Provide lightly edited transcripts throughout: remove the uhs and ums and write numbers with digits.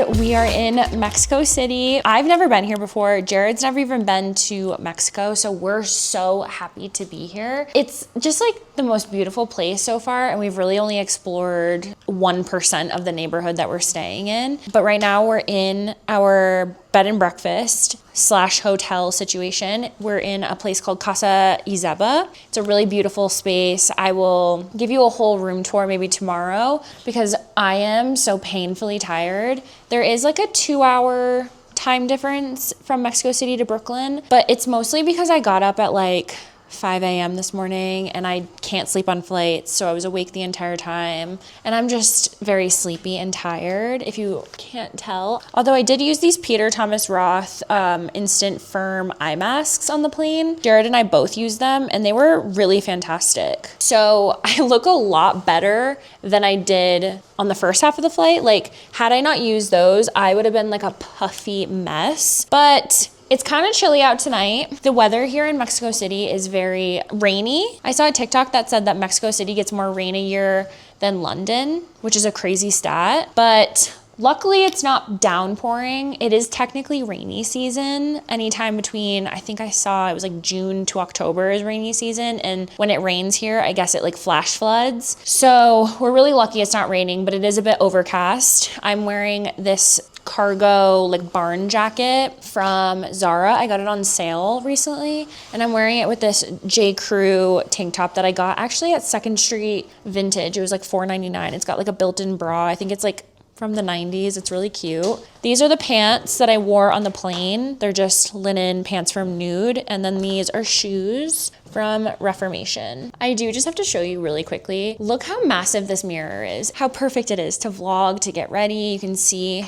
We are in Mexico City. I've never been here before. Jared's never even been to Mexico, so we're so happy to be here. It's just like the most beautiful place so far, and we've really only explored 1% of the neighborhood that we're staying in. But right now we're in our bed and breakfast / hotel situation. We're in a place called Casa Izeba. It's a really beautiful space. I will give you a whole room tour maybe tomorrow because I am so painfully tired. There is like a 2-hour time difference from Mexico City to Brooklyn, but it's mostly because I got up at like 5 a.m. this morning and I can't sleep on flights, so I was awake the entire time and I'm just very sleepy and tired, if you can't tell. Although I did use these Peter Thomas Roth instant firm eye masks on the plane. Jared and I both used them and they were really fantastic. So I look a lot better than I did on the first half of the flight. Like, had I not used those, I would have been like a puffy mess. But it's kind of chilly out tonight. The weather here in Mexico City is very rainy. I saw a TikTok that said that Mexico City gets more rain a year than London, which is a crazy stat. But luckily it's not downpouring. It is technically rainy season. Anytime between, I think I saw it was like June to October is rainy season. And when it rains here, I guess it like flash floods. So we're really lucky it's not raining, but it is a bit overcast. I'm wearing this cargo like barn jacket from Zara. I got it on sale recently and I'm wearing it with this J. Crew tank top that I got actually at 2nd Street Vintage. It was like $4.99. It's got like a built-in bra. I think it's like from the 90s. It's really cute. These are the pants that I wore on the plane. They're just linen pants from Nude. And then these are shoes from Reformation. I do just have to show you really quickly. Look how massive this mirror is. How perfect it is to vlog, to get ready. You can see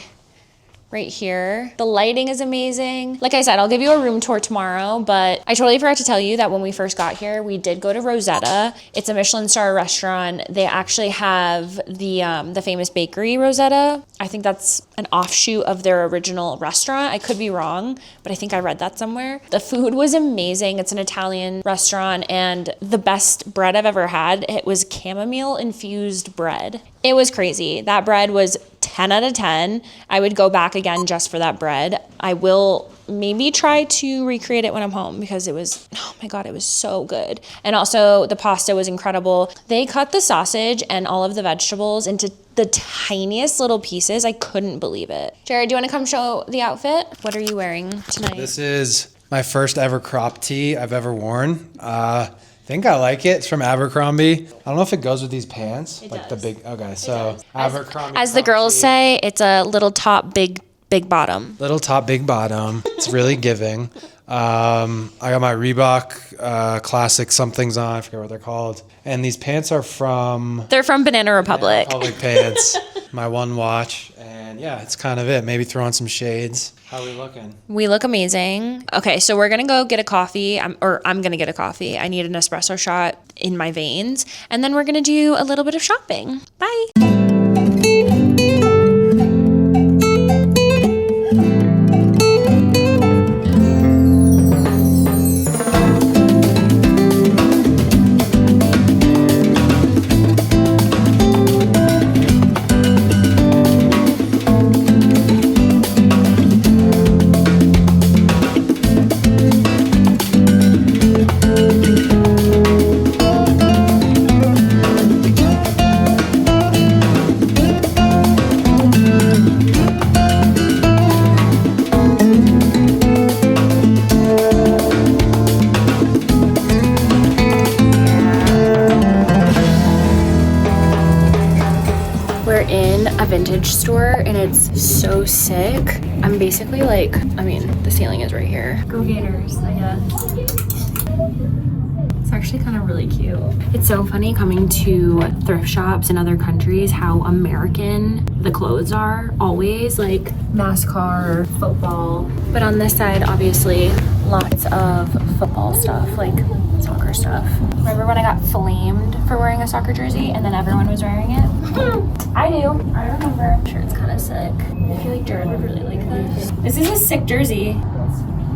right here. The lighting is amazing. Like I said, I'll give you a room tour tomorrow, but I totally forgot to tell you that when we first got here, we did go to Rosetta. It's a Michelin star restaurant. They actually have the famous bakery Rosetta. I think that's an offshoot of their original restaurant. I could be wrong, but I think I read that somewhere. The food was amazing. It's an Italian restaurant and the best bread I've ever had. It was chamomile infused bread. It was crazy. That bread was 10 out of 10. I would go back again just for that bread. I will maybe try to recreate it when I'm home because it was, oh my God, it was so good. And also the pasta was incredible. They cut the sausage and all of the vegetables into the tiniest little pieces. I couldn't believe it. Jared, do you want to come show the outfit? What are you wearing tonight? This is my first ever crop tee I've ever worn. I think I like it. It's from Abercrombie. I don't know if it goes with these pants. It like does. the big, okay, so Abercrombie. As the girls say, it's a little top, big bottom. Little top, big bottom. It's really giving. I got my Reebok classic somethings on. I forget what they're called. And these pants are from... They're from Banana Republic. Banana Republic pants. My one watch. And yeah, it's kind of it. Maybe throw on some shades. How are we looking? We look amazing. Okay, so we're going to go get a coffee. I'm going to get a coffee. I need an espresso shot in my veins. And then we're going to do a little bit of shopping. Bye. Vintage store and it's so sick. I'm basically like, I mean, the ceiling is right here. Go Gators, I guess. It's actually kind of really cute. It's so funny coming to thrift shops in other countries how American the clothes are. Always like NASCAR, football. But on this side, obviously, lots of football stuff, like soccer stuff. Remember when I got flamed for wearing a soccer jersey and then everyone was wearing it? I do. I remember. I'm sure it's kind of sick. I feel like Jared would really like this. This is a sick jersey.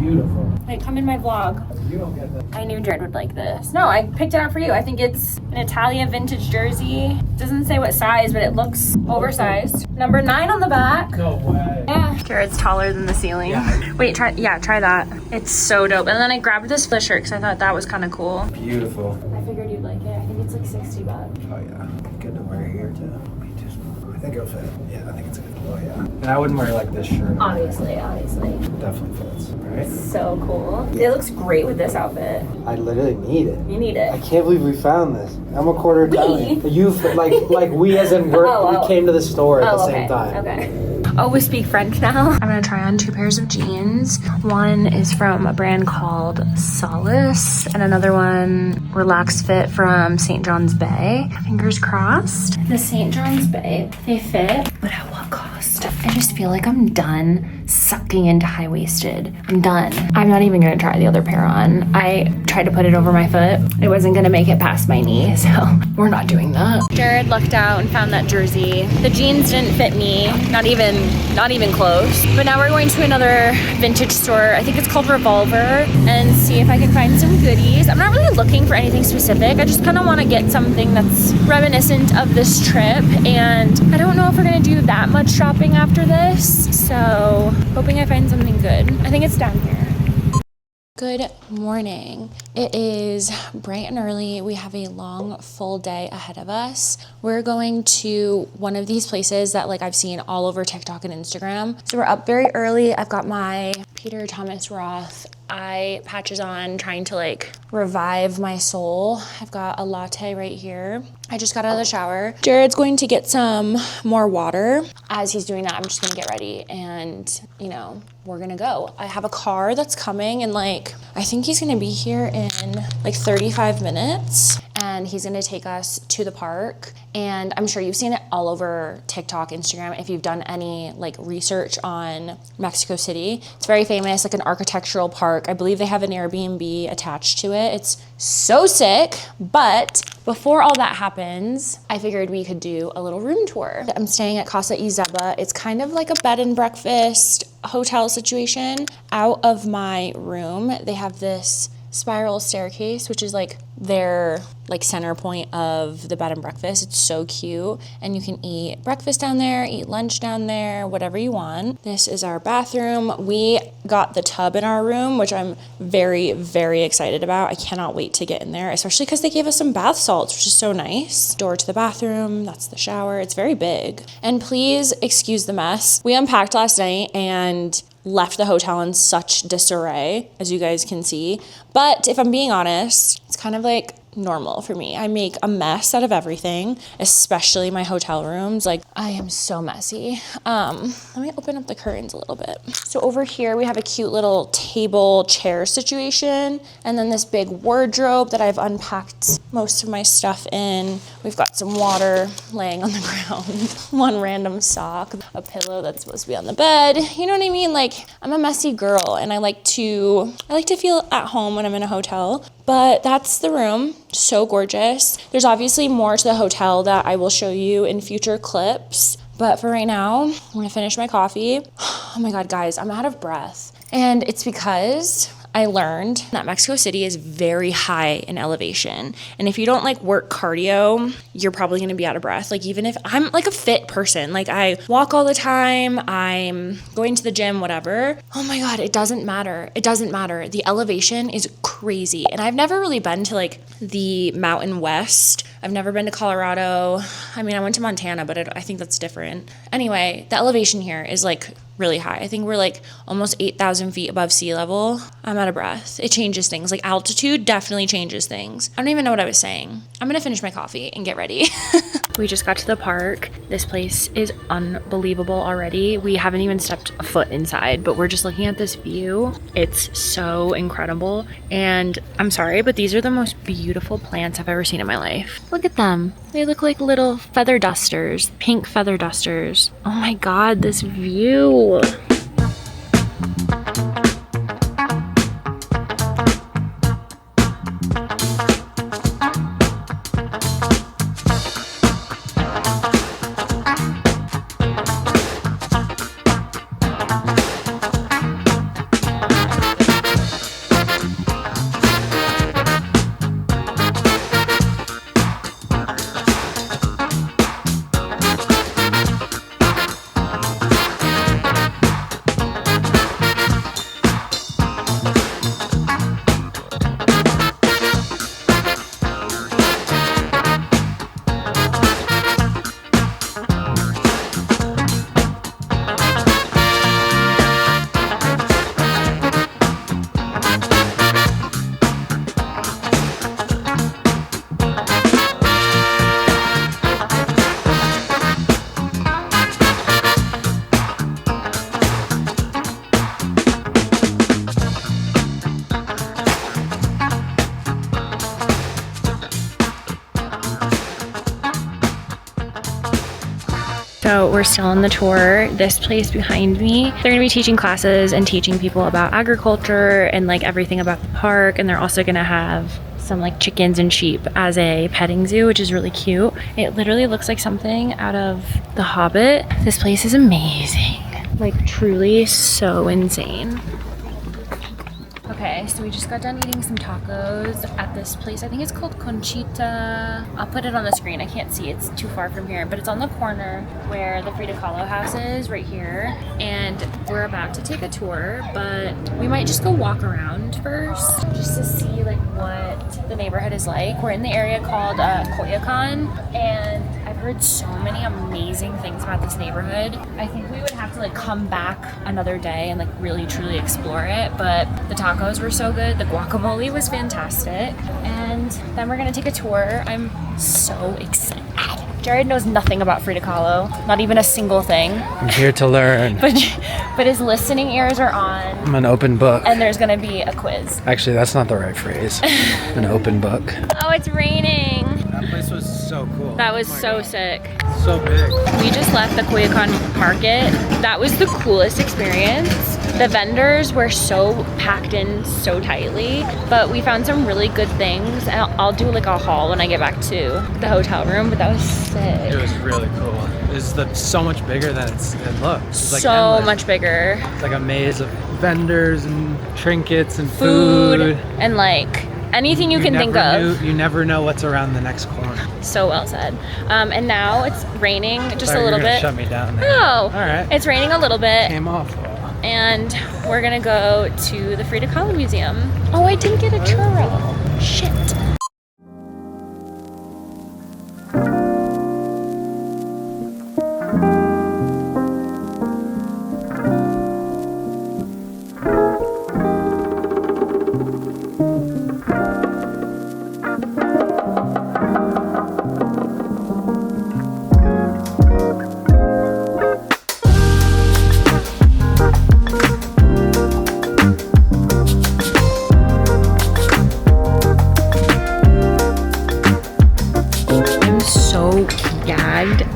beautiful. Wait, come in my vlog. You don't get that. I knew Jared would like this. No, I picked it out for you. I think it's an Italia vintage jersey. Doesn't say what size, but it looks oversized. Number 9 on the back. No way. Yeah. Jared's taller than the ceiling. Yeah. Wait, try that. It's so dope. And then I grabbed this shirt because I thought that was kind of cool. Beautiful. I figured you'd like it. I think it's like $60. Oh yeah. Good to wear here too. Me too. I think it'll fit. Yeah, I think it's good. Oh yeah. And I wouldn't wear like this shirt. Obviously. Definitely fits. Right? So cool. It looks great with this outfit. I literally need it. You need it. I can't believe we found this. I'm a quarter Italian. We? You like we as in we came to the store at the same time. Okay. Oh, we speak French now. I'm gonna try on 2 pairs of jeans. One is from a brand called Solace, and another one, Relax Fit from St. John's Bay. Fingers crossed. The St. John's Bay, they fit, but at what cost? I just feel like I'm done sucking into high-waisted. I'm done. I'm not even gonna try the other pair on. I tried to put it over my foot. It wasn't gonna make it past my knee, so we're not doing that. Jared lucked out and found that jersey. The jeans didn't fit me, not even close. But now we're going to another vintage store. I think it's called Revolver, and see if I can find some goodies. I'm not really looking for anything specific. I just kind of want to get something that's reminiscent of this trip, and I don't know if we're gonna do that much shopping after this, so hoping I find something good. I think it's down here. Good morning. It is bright and early. We have a long, full day ahead of us. We're going to one of these places that I've seen all over TikTok and Instagram. So we're up very early. I've got my Peter Thomas Roth eye patches on, trying to revive my soul. I've got a latte right here. I just got out of the shower. Jared's going to get some more water. As he's doing that, I'm just gonna get ready and, we're gonna go. I have a car that's coming and I think he's gonna be here in 35 minutes, and he's gonna take us to the park. And I'm sure you've seen it all over TikTok, Instagram, if you've done any research on Mexico City. It's very famous, an architectural park. I believe they have an Airbnb attached to it. It's so sick. But before all that happens, I figured we could do a little room tour. I'm staying at Casa Izeba. It's kind of like a bed and breakfast hotel situation. Out of my room, they have this spiral staircase, which is their center point of the bed and breakfast. It's so cute, and you can eat breakfast down there, eat lunch down there, whatever you want. This is our bathroom. We got the tub in our room, which I'm very, very excited about. I cannot wait to get in there, especially because they gave us some bath salts, which is so nice. Door to the bathroom, that's the shower. It's very big. And please excuse the mess. We unpacked last night and left the hotel in such disarray, as you guys can see. But if I'm being honest, it's kind of normal for me. I make a mess out of everything, especially my hotel rooms. I am so messy. Let me open up the curtains a little bit. So over here, we have a cute little table chair situation, and then this big wardrobe that I've unpacked most of my stuff in. We've got some water laying on the ground, one random sock, a pillow that's supposed to be on the bed. You know what I mean? I'm a messy girl, and I like to feel at home when I'm in a hotel. But that's the room. So gorgeous. There's obviously more to the hotel that I will show you in future clips. But for right now, I'm gonna finish my coffee. Oh my God, guys, I'm out of breath. And it's because I learned that Mexico City is very high in elevation. And if you don't work cardio, you're probably gonna be out of breath. Even if I'm a fit person, I walk all the time, I'm going to the gym, whatever. Oh my God, it doesn't matter. It doesn't matter. The elevation is crazy. And I've never really been to the Mountain West. I've never been to Colorado. I mean, I went to Montana, but I think that's different. Anyway, the elevation here is really high. I think we're almost 8,000 feet above sea level. I'm out of breath. It changes things. Altitude definitely changes things. I don't even know what I was saying. I'm gonna finish my coffee and get ready. We just got to the park. This place is unbelievable already. We haven't even stepped a foot inside, but we're just looking at this view. It's so incredible. And I'm sorry, but these are the most beautiful plants I've ever seen in my life. Look at them. They look like little feather dusters, pink feather dusters. Oh my God, this view. So we're still on the tour. This place behind me, they're gonna be teaching classes and teaching people about agriculture and like everything about the park. And they're also gonna have some like chickens and sheep as a petting zoo, which is really cute. It literally looks like something out of The Hobbit. This place is amazing. Like truly so insane. Okay, so we just got done eating some tacos at this place. I think it's called Conchita. I'll put it on the screen. I can't see, it's too far from here, but it's on the corner where the Frida Kahlo house is, right here. And we're about to take a tour, but we might just go walk around first just to see like what the neighborhood is like. We're in the area called Coyoacán, and I've heard so many amazing things about this neighborhood. I think we would have to like come back another day and like really truly explore it, but the tacos were so good, the guacamole was fantastic, and then we're gonna take a tour. I'm so excited. Jared knows nothing about Frida Kahlo, not even a single thing. I'm here to learn. But his listening ears are on. I'm an open book. And there's gonna be a quiz. Actually, that's not the right phrase. An open book. Oh, it's raining. That place was so cool. That was so sick. So big. We just left the Coyoacán market. That was the coolest experience. The vendors were so packed in so tightly, but we found some really good things. And I'll do like a haul when I get back to the hotel room, but that was sick. It was really cool. It's so much bigger than it looks. It's like so endless. much bigger. It's like a maze of vendors and trinkets and food. And like anything you can think of. You never know what's around the next corner. So well said. And now it's raining just a little bit. Shut me down there. Oh, all right. It's raining a little bit. Came off. And we're gonna go to the Frida Kahlo Museum. Oh, I didn't get a churro. Shit.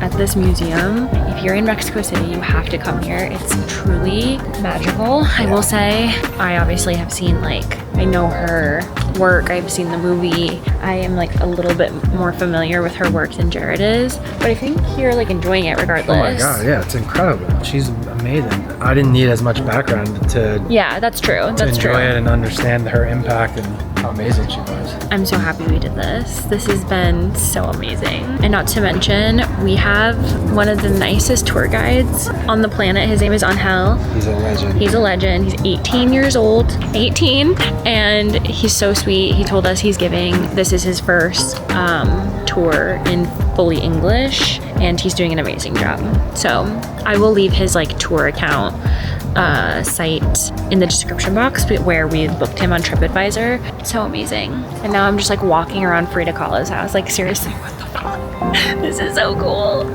At this museum. If you're in Mexico City, you have to come here. It's truly magical. I will say, I obviously have seen I know her work, I've seen the movie. I am a little bit more familiar with her work than Jared is, but I think you're enjoying it regardless. Oh my god, yeah, it's incredible. She's amazing. I didn't need as much background to that's true. That's enjoy true. it and understand her impact and how amazing she was. I'm so happy we did this. This has been so amazing. And not to mention, we have one of the nicest tour guides on the planet. His name is Angel. He's a legend. He's a legend. He's 18 years old. 18. And he's so sweet. He told us this is his first tour in fully English, and he's doing an amazing job. So I will leave his tour account site in the description box where we booked him on TripAdvisor. It's so amazing. And now I'm just walking around Frida Kahlo's house. Seriously, what the fuck? This is so cool.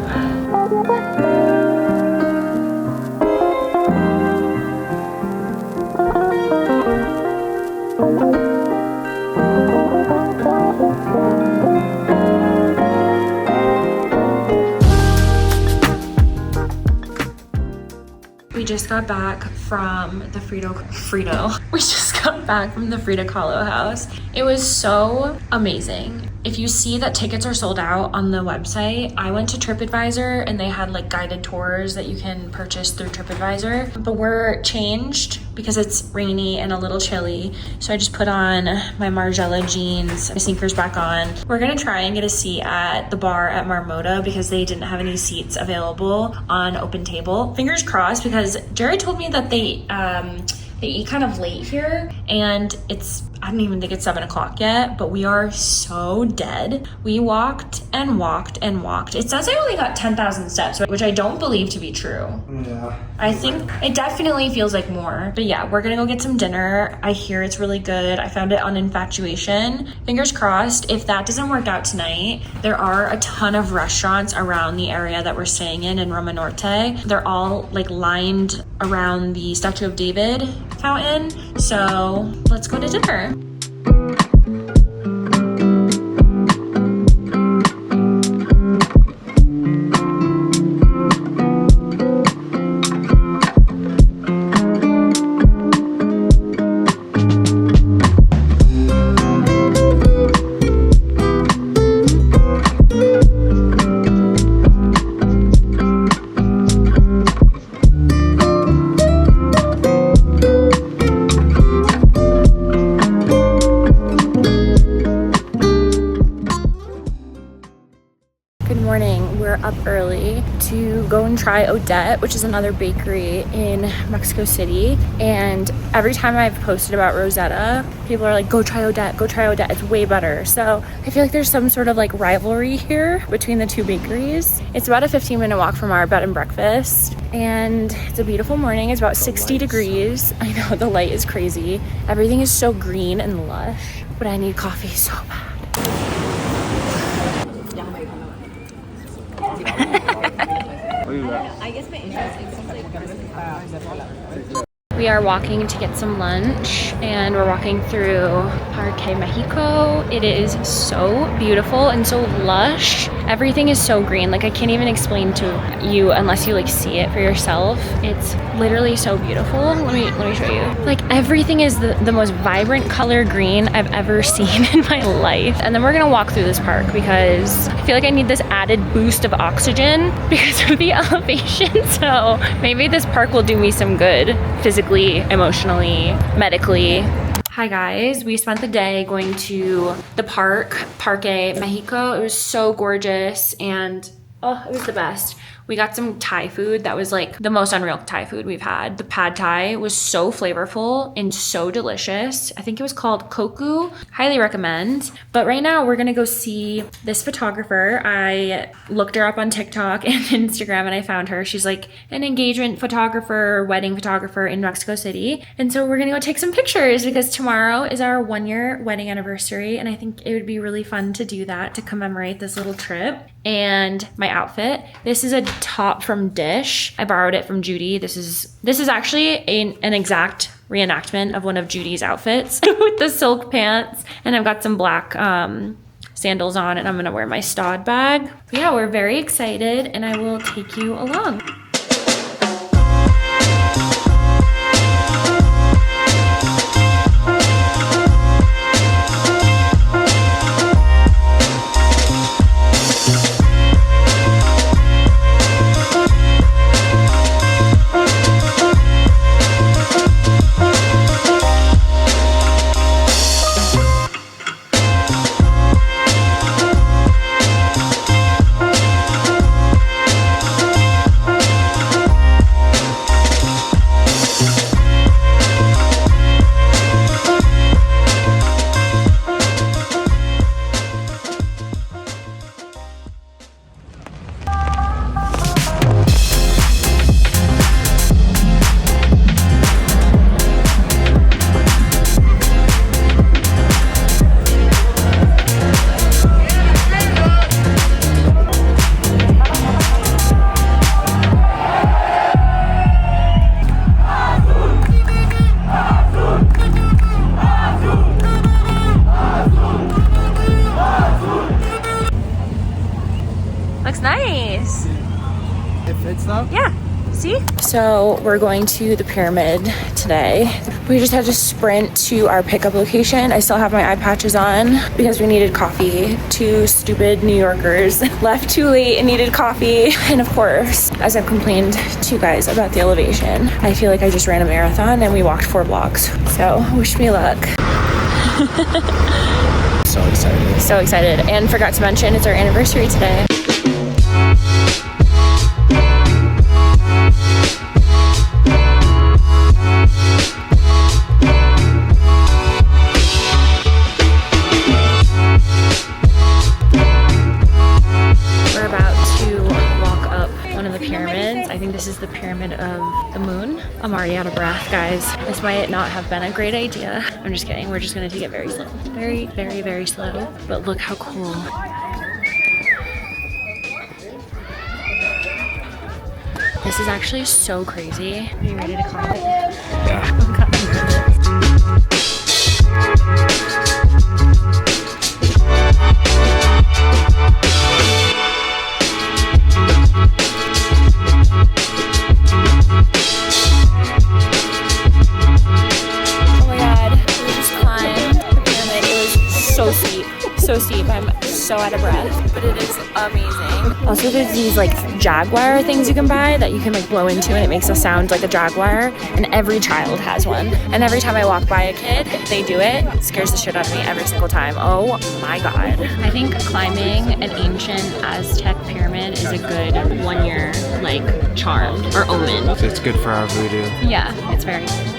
We just got back from the We just got back from the Frida Kahlo house. It was so amazing. If you see that tickets are sold out on the website, I went to TripAdvisor and they had guided tours that you can purchase through TripAdvisor. But we're changed because it's rainy and a little chilly. So I just put on my Margiela jeans, my sneakers back on. We're gonna try and get a seat at the bar at Marmota because they didn't have any seats available on Open Table. Fingers crossed, because Jared told me that they eat kind of late here, and I don't even think it's 7 o'clock yet, but we are so dead. We walked and walked and walked. It says I only got 10,000 steps, which I don't believe to be true. Yeah. I think it definitely feels like more. But yeah, we're gonna go get some dinner. I hear it's really good. I found it on Infatuation. Fingers crossed. If that doesn't work out tonight, there are a ton of restaurants around the area that we're staying in Roma Norte. They're all lined around the Statue of David fountain. So let's go to dinner. early to go and try Odette, which is another bakery in Mexico City. And every time I've posted about Rosetta, people are like, go try Odette, go try Odette. It's way better. So I feel like there's some sort of like rivalry here between the two bakeries. It's about a 15-minute walk from our bed and breakfast. And it's a beautiful morning. It's about 60 degrees. I know, the light is crazy. Everything is so green and lush, but I need coffee so bad. We are walking to get some lunch, and we're walking through Parque Mexico. It is so beautiful and so lush. Everything is so green. Like, I can't even explain to you unless you like see it for yourself. It's literally so beautiful. Let me show you. Like, everything is the most vibrant color green I've ever seen in my life. And then we're gonna walk through this park because I feel like I need this added boost of oxygen because of the elevation. So maybe this park will do me some good physically, emotionally, medically. Hi guys, we spent the day going to the park, Parque Mexico. It was so gorgeous and oh, it was the best. We got some Thai food that was like the most unreal Thai food we've had. The pad Thai was so flavorful and so delicious. I think it was called Koku. Highly recommend. But right now we're gonna go see this photographer. I looked her up on TikTok and Instagram and I found her. She's like an engagement photographer, wedding photographer in Mexico City. And so we're gonna go take some pictures because tomorrow is our 1-year wedding anniversary. And I think it would be really fun to do that to commemorate this little trip. And my outfit, this is a top from Dish. I borrowed it from Judy. This is actually an exact reenactment of one of Judy's outfits with the silk pants, and I've got some black sandals on, and I'm gonna wear my Stod bag. But yeah, we're very excited, and I will take you along. Looks nice. It fits though? Yeah. See? So we're going to the pyramid today. We just had to sprint to our pickup location. I still have my eye patches on because we needed coffee. Two stupid New Yorkers left too late and needed coffee. And of course, as I've complained to you guys about the elevation, I feel like I just ran a marathon and we walked 4 blocks. So wish me luck. So excited. So excited. And forgot to mention, it's our anniversary today. This is the Pyramid of the Moon. I'm already out of breath, guys. This might not have been a great idea. I'm just kidding. We're just gonna take it very slow. Very, very, very slow. But look how cool. This is actually so crazy. Are you ready to climb it? Yeah. So steep. I'm so out of breath, but it is amazing. Also, there's these like jaguar things you can buy that you can like blow into and it makes a sound like a jaguar, and every child has one. And every time I walk by a kid, they do it. It scares the shit out of me every single time. Oh my God. I think climbing an ancient Aztec pyramid is a good 1 year like charm or omen. So it's good for our voodoo. Yeah, it's very good.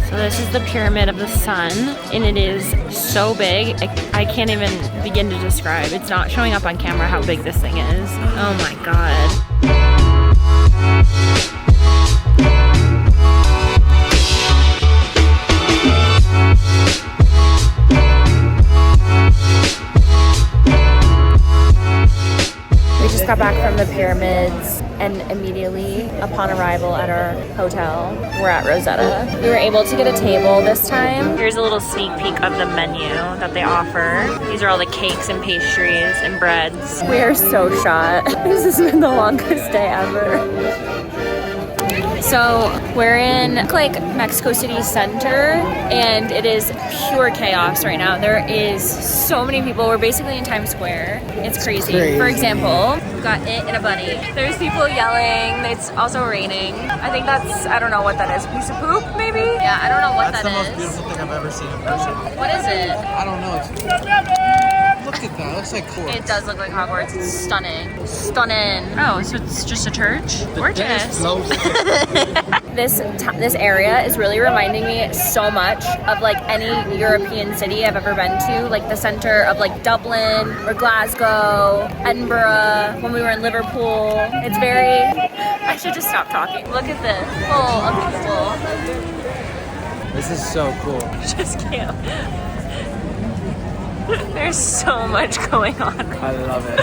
So this is the Pyramid of the Sun, and it is so big, I can't even begin to describe. It's not showing up on camera how big this thing is. Oh my God. We just got back from the pyramids, and immediately upon arrival at our hotel, we're at Rosetta. We were able to get a table this time. Here's a little sneak peek of the menu that they offer. These are all the cakes and pastries and breads. We are so shot. This has been the longest day ever. So we're in like Mexico City Center, and it is pure chaos right now. There is so many people. We're basically in Times Square. It's crazy. For example, we've got it and a bunny. There's people yelling. It's also raining. I think that's, I don't know what that is. A piece of poop, maybe? Yeah, I don't know what that is. That's the most beautiful thing I've ever seen in person. What is it? I don't know. Look at that. It looks like Hogwarts. It does look like Hogwarts. It's stunning. Stunning. Oh, so it's just a church? Gorgeous. This area is really reminding me so much of like any European city I've ever been to, like the center of like Dublin or Glasgow, Edinburgh, when we were in Liverpool. It's very, I should just stop talking. Look at this, full of people. This is so cool. Just can't. There's so much going on. I love it.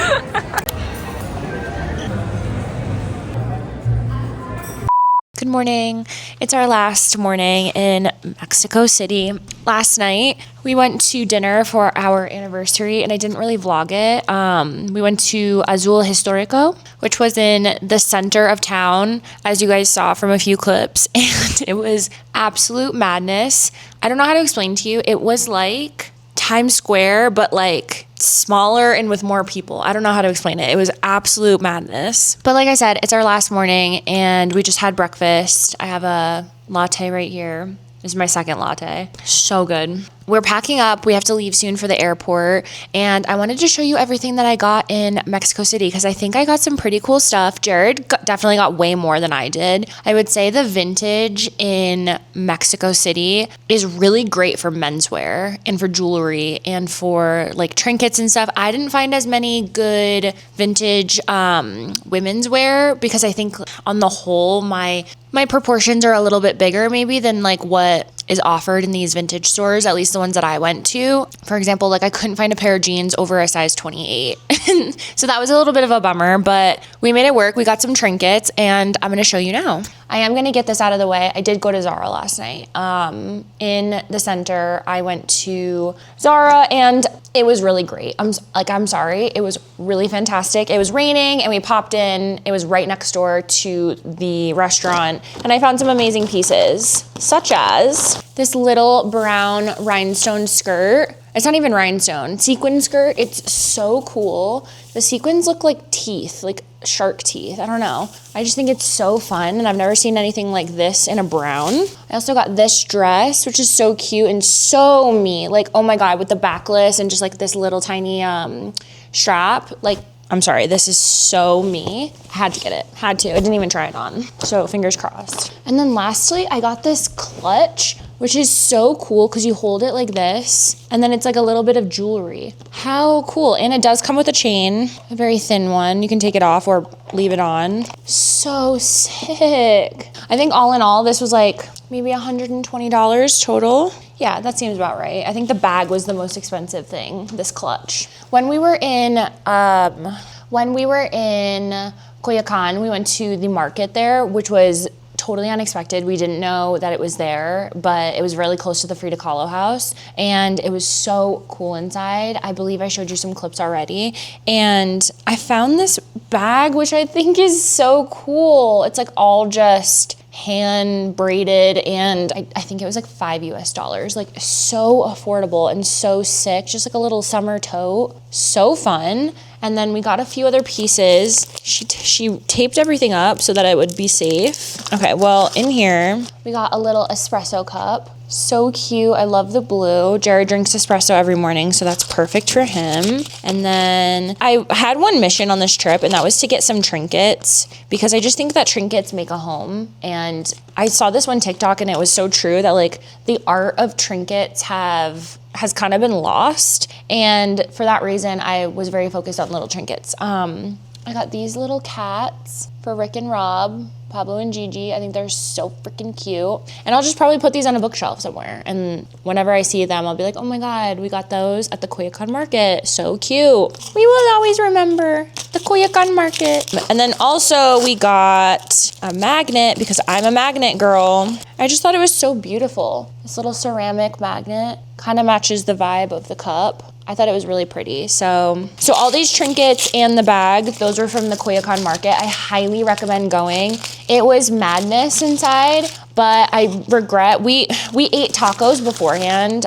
Good morning. It's our last morning in Mexico City. Last night, we went to dinner for our anniversary, and I didn't really vlog it. We went to Centro Histórico, which was in the center of town, as you guys saw from a few clips, and it was absolute madness. I don't know how to explain to you. It was like Times Square, but like smaller and with more people. I don't know how to explain it. It was absolute madness. But like I said, it's our last morning and we just had breakfast. I have a latte right here. This is my second latte. So good. We're packing up. We have to leave soon for the airport. And I wanted to show you everything that I got in Mexico City because I think I got some pretty cool stuff. Jared definitely got way more than I did. I would say the vintage in Mexico City is really great for menswear and for jewelry and for like trinkets and stuff. I didn't find as many good vintage women's wear because I think on the whole, my proportions are a little bit bigger maybe than like what is offered in these vintage stores, at least the ones that I went to. For example, like I couldn't find a pair of jeans over a size 28. So that was a little bit of a bummer, but we made it work. We got some trinkets and I'm going to show you now. I am going to get this out of the way. I did go to Zara last night. In the center, I went to Zara and it was really great. I'm sorry. It was really fantastic. It was raining and we popped in. It was right next door to the restaurant and I found some amazing pieces, such as this little brown rhinestone skirt. It's not even rhinestone, sequin skirt. It's so cool. The sequins look like teeth, like shark teeth. I don't know. I just think it's so fun and I've never seen anything like this in a brown. I also got this dress, which is so cute and so me. Like, oh my God, with the backless and just like this little tiny strap. Like, I'm sorry, this is so me. I had to get it, had to. I didn't even try it on. So fingers crossed. And then lastly, I got this clutch, which is so cool because you hold it like this and then it's like a little bit of jewelry. How cool. And it does come with a chain, a very thin one. You can take it off or leave it on. So sick. I think all in all, this was like maybe $120 total. Yeah, that seems about right. I think the bag was the most expensive thing, this clutch. When we were in Coyoacán, we went to the market there, which was totally unexpected. We didn't know that it was there, but it was really close to the Frida Kahlo house and it was so cool inside. I believe I showed you some clips already. And I found this bag, which I think is so cool. It's like all just hand braided, and I think it was like $5 US, like so affordable and so sick. Just like a little summer tote, so fun. And then we got a few other pieces. She taped everything up so that it would be safe. Okay, well, in here we got a little espresso cup. So cute. I love the blue. Jared drinks espresso every morning, so that's perfect for him. And then I had one mission on this trip, and that was to get some trinkets, because I just think that trinkets make a home. And I saw this one TikTok, and it was so true that like the art of trinkets has kind of been lost. And for that reason, I was very focused on little trinkets. I got these little cats for Rick and Rob, Pablo and Gigi. I think they're so freaking cute. And I'll just probably put these on a bookshelf somewhere. And whenever I see them, I'll be like, oh my God, we got those at the Coyoacán market. So cute. We will always remember the Coyoacán market. And then also we got a magnet, because I'm a magnet girl. I just thought it was so beautiful. This little ceramic magnet kind of matches the vibe of the cup. I thought it was really pretty. So all these trinkets and the bag, those were from the Coyoacán market. I highly recommend going. It was madness inside, but I regret, we ate tacos beforehand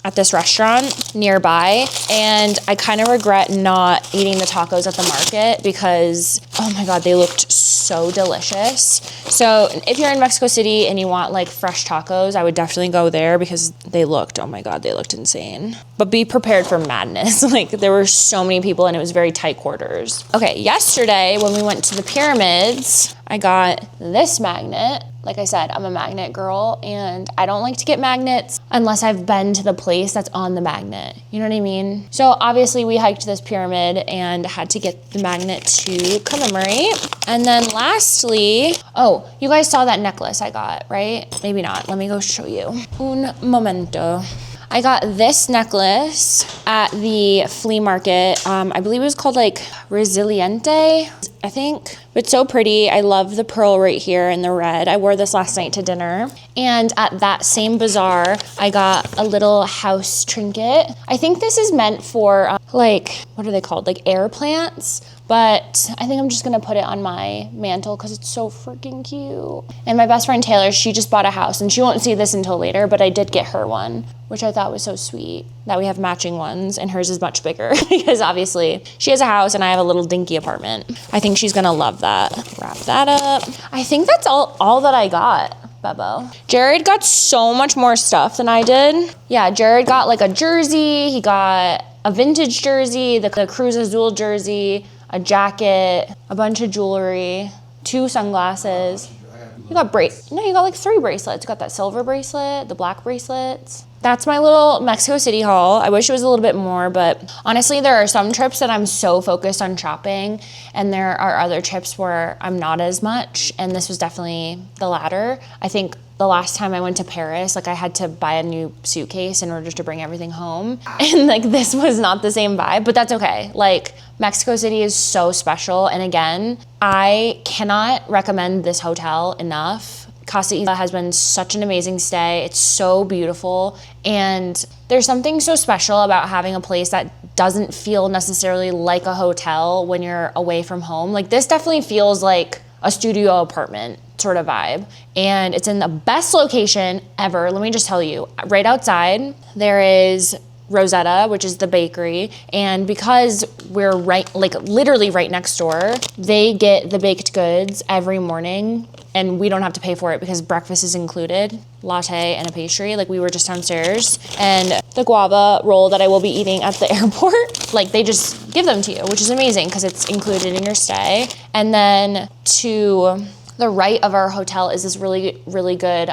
at this restaurant nearby, and I kind of regret not eating the tacos at the market because, oh my God, they looked so delicious. So if you're in Mexico City and you want like fresh tacos, I would definitely go there because they looked, oh my God, they looked insane. But be prepared for madness. Like there were so many people and it was very tight quarters. Okay, yesterday when we went to the pyramids, I got this magnet. Like I said, I'm a magnet girl, and I don't like to get magnets unless I've been to the place that's on the magnet. You know what I mean? So obviously we hiked this pyramid and had to get the magnet to commemorate. And then lastly, oh, you guys saw that necklace I got, right? Maybe not. Let me go show you. Un momento. I got this necklace at the flea market. I believe it was called like Resiliente, I think. It's so pretty. I love the pearl right here and the red. I wore this last night to dinner. And at that same bazaar, I got a little house trinket. I think this is meant for like, what are they called? Like air plants. But I think I'm just gonna put it on my mantle because it's so freaking cute. And my best friend Taylor, she just bought a house, and she won't see this until later, but I did get her one, which I thought was so sweet that we have matching ones, and hers is much bigger because obviously she has a house and I have a little dinky apartment. I think she's gonna love that. Wrap that up. I think that's all that I got. Bebo. Jared got so much more stuff than I did. Yeah, Jared got like a jersey, he got a vintage jersey, the Cruz Azul jersey, a jacket, a bunch of jewelry, 2 sunglasses. You got you got like 3 bracelets. You got that silver bracelet, the black bracelets. That's my little Mexico City haul. I wish it was a little bit more, but honestly, there are some trips that I'm so focused on shopping, and there are other trips where I'm not as much, and this was definitely the latter. I think the last time I went to Paris, like I had to buy a new suitcase in order to bring everything home, and like this was not the same vibe, but that's okay. Like Mexico City is so special, and again, I cannot recommend this hotel enough. Casa Izeba has been such an amazing stay. It's so beautiful. And there's something so special about having a place that doesn't feel necessarily like a hotel when you're away from home. Like this definitely feels like a studio apartment sort of vibe. And it's in the best location ever. Let me just tell you, right outside, there is Rosetta, which is the bakery, and because we're literally right next door, they get the baked goods every morning, and we don't have to pay for it because breakfast is included, latte and a pastry. Like we were just downstairs, and the guava roll that I will be eating at the airport, like they just give them to you, which is amazing because it's included in your stay. And then to the right of our hotel is this really, really good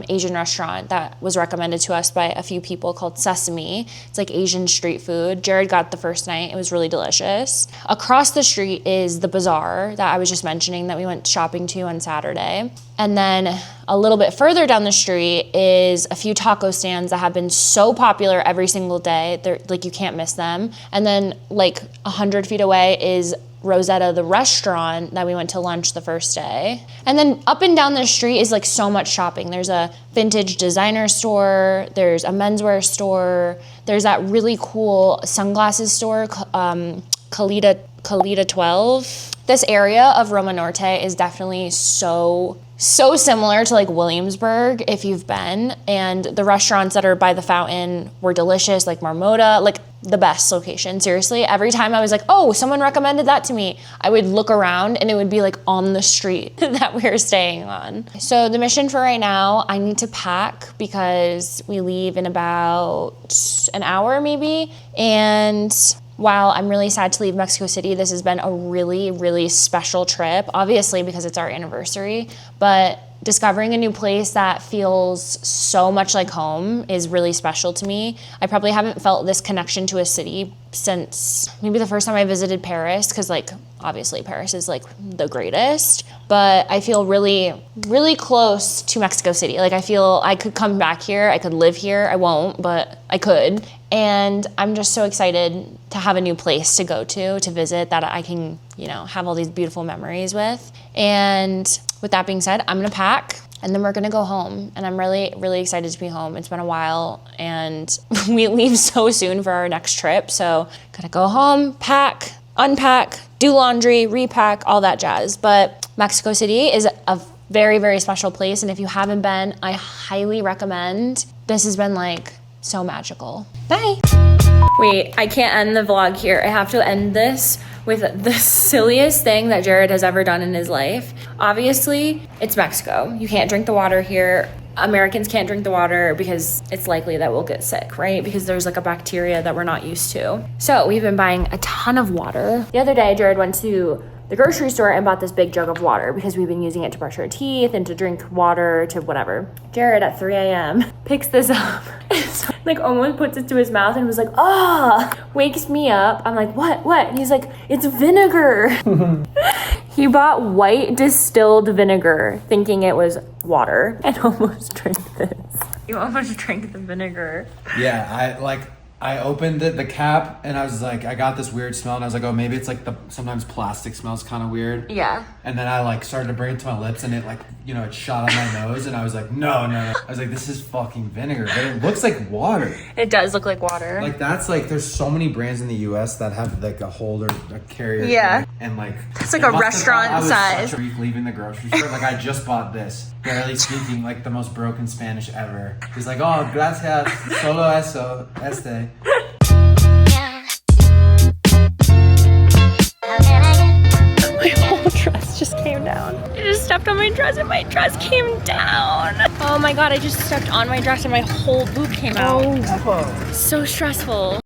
Asian restaurant that was recommended to us by a few people called Sesame. It's like Asian street food. Jared got the first night. It was really delicious. Across the street is the bazaar that I was just mentioning that we went shopping to on Saturday. And then a little bit further down the street is a few taco stands that have been so popular every single day. They're like, you can't miss them. And then like 100 feet away is Rosetta, the restaurant that we went to lunch the first day. And then up and down the street is like so much shopping. There's a vintage designer store, there's a menswear store, there's that really cool sunglasses store, Calita 12. This area of Roma Norte is definitely so so similar to like Williamsburg if you've been, and the restaurants that are by the fountain were delicious, like Marmota, like the best location. Seriously, every time I was like, oh, someone recommended that to me, I would look around and it would be like on the street that we were staying on. So the mission for right now, I need to pack because we leave in about an hour maybe. And while I'm really sad to leave Mexico City, this has been a really, really special trip, obviously because it's our anniversary, but discovering a new place that feels so much like home is really special to me. I probably haven't felt this connection to a city since maybe the first time I visited Paris, because like obviously Paris is like the greatest, but I feel really, really close to Mexico City. Like I feel I could come back here, I could live here. I won't, but I could. And I'm just so excited to have a new place to go to visit that I can, you know, have all these beautiful memories with. And with that being said, I'm gonna pack and then we're gonna go home. And I'm really, really excited to be home. It's been a while and we leave so soon for our next trip. So gotta go home, pack, unpack, do laundry, repack, all that jazz. But Mexico City is a very, very special place. And if you haven't been, I highly recommend. This has been like so magical. Bye. Wait, I can't end the vlog here. I have to end this with the silliest thing that Jared has ever done in his life. Obviously, it's Mexico. You can't drink the water here. Americans can't drink the water because it's likely that we'll get sick, right? Because there's like a bacteria that we're not used to. So we've been buying a ton of water. The other day, Jared went to the grocery store and bought this big jug of water because we've been using it to brush our teeth and to drink water to whatever. Jared at 3 a.m. picks this up, like almost puts it to his mouth and was like, wakes me up. I'm like, what? And he's like, it's vinegar. He bought white distilled vinegar thinking it was water and almost drank this. You almost drank the vinegar. Yeah, I opened the cap and I was like, I got this weird smell and I was like, oh, maybe it's like sometimes plastic smells kind of weird. Yeah. And then I like started to bring it to my lips and it like, you know, it shot on my nose and I was like, no. I was like, this is fucking vinegar, but it looks like water. It does look like water. Like that's like, there's so many brands in the US that have like a holder, a carrier. Yeah. And like. It's like a restaurant size. I was such a week leaving the grocery store. Like I just bought this, barely speaking like the most broken Spanish ever. He's like, oh, gracias, solo eso, este. My whole dress just came down. I just stepped on my dress and my dress came down. Oh my god, I just stepped on my dress and my whole boob came out. Oh. So stressful.